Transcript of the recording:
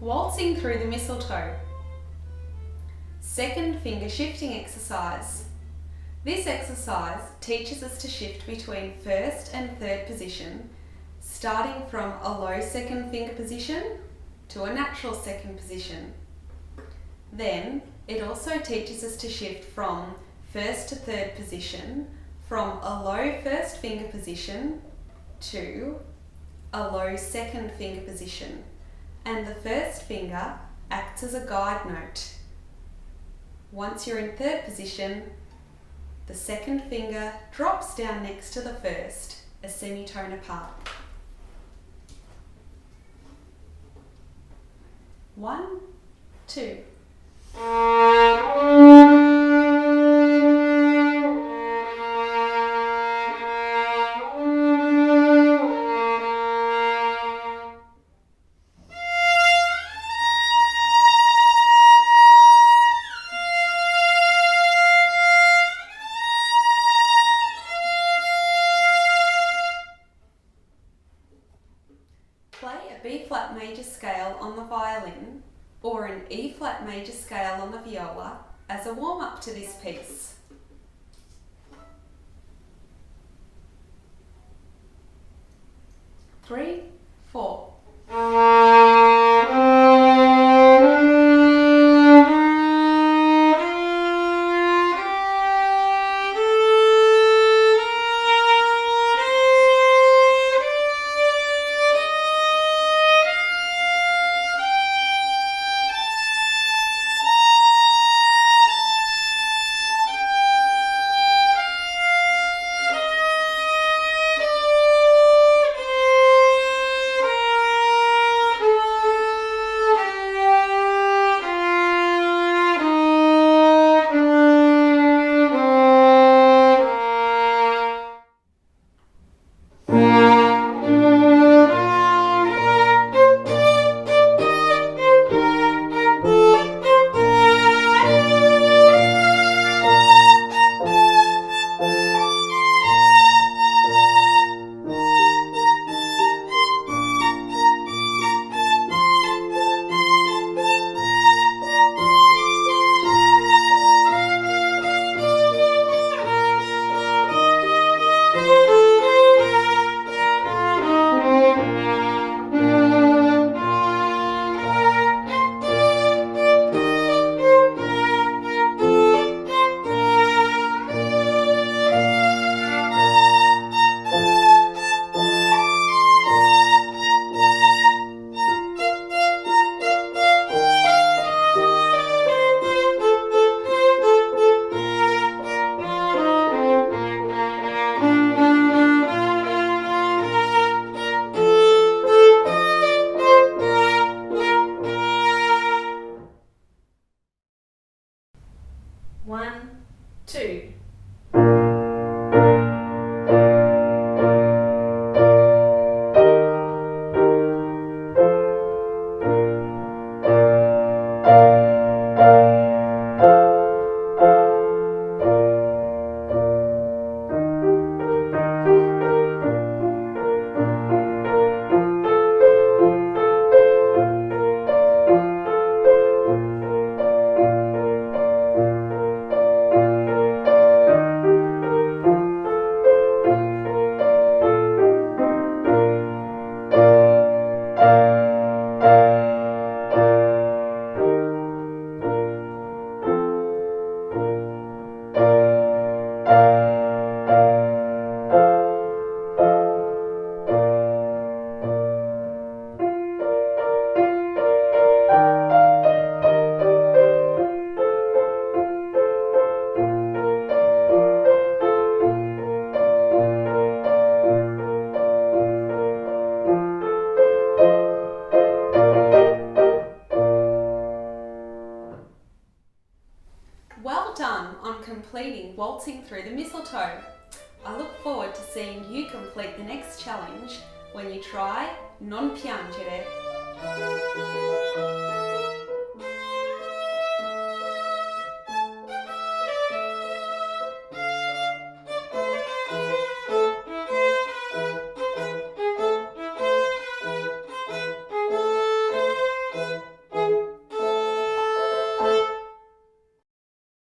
Waltzing through the mistletoe. Second finger shifting exercise. This exercise teaches us to shift between first and third position, starting from a low second finger position to a natural second position. Then it also teaches us to shift from first to third position, from a low first finger position to a low second finger position, and the first finger acts as a guide note. Once you're in third position, the second finger drops down next to the first, a semitone apart. 1, 2. Play a B-flat major scale on the violin or an E-flat major scale on the viola as a warm-up to this piece. Three, 4. One, 2. Well done on completing Waltzing Through the Mistletoe. I look forward to seeing you complete the next challenge when you try Non Piangere.